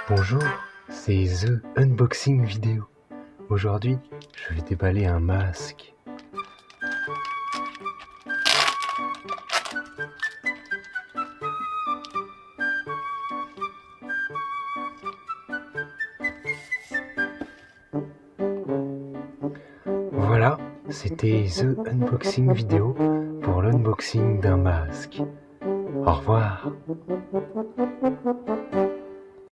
Bonjour, c'est The Unboxing Vidéo. Aujourd'hui, je vais déballer un masque. Voilà, c'était The Unboxing Vidéo pour l'unboxing d'un masque. Au revoir.